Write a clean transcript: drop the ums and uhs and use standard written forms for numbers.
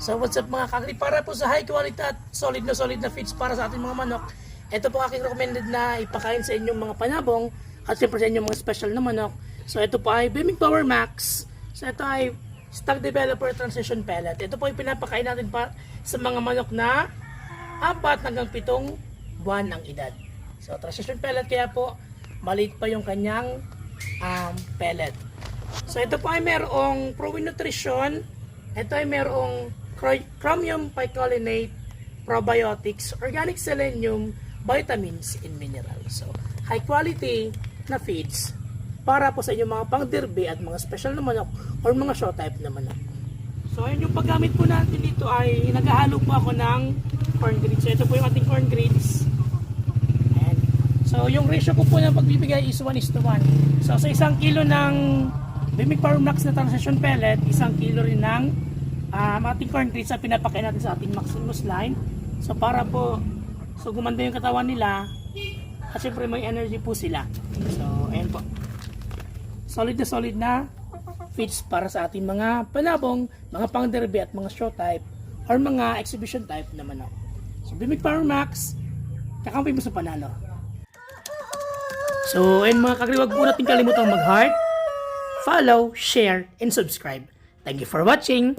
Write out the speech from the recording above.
So what's up mga kakri, para po sa high quality at solid na feeds para sa ating mga manok, ito po aking recommended na ipakain sa inyong mga panabong at siyempre sa inyong mga special na manok. So ito po ay Bimig Power Max. So ito ay Stock Developer Transition Pellet. Ito po ay pinapakain natin pa sa mga manok na 4 hanggang 7 buwan ang edad. So transition pellet, kaya po maliit pa yung kanyang pellet. So ito po ay merong Pro-Win Nutrition. Ito ay merong Chromium Picolinate, Probiotics, Organic Selenium, Vitamins and Minerals. So high quality na feeds para po sa inyong mga pang-derby at mga special na manok or mga show type na manok. So ayun, yung paggamit po natin dito ay naghahalo po ako ng corn grits. So ito po yung ating corn grits. Ayan. So yung ratio ko po na pagbibigay is 1:1. So sa 1 kilo ng Bimig Power Max na transition pellet, 1 kilo rin ng ating corn grits na pinapakain natin sa ating Maximus line. So para po gumanda yung katawan nila at syempre may energy po sila. So ayan po. Solid na feeds para sa ating mga panabong, mga pang-derby at mga show type or mga exhibition type na manok. So Bimig Power Max, kakampi mo sa panalo. So ayun mga kakri, wag po natin kalimutang mag-heart, follow, share, and subscribe. Thank you for watching!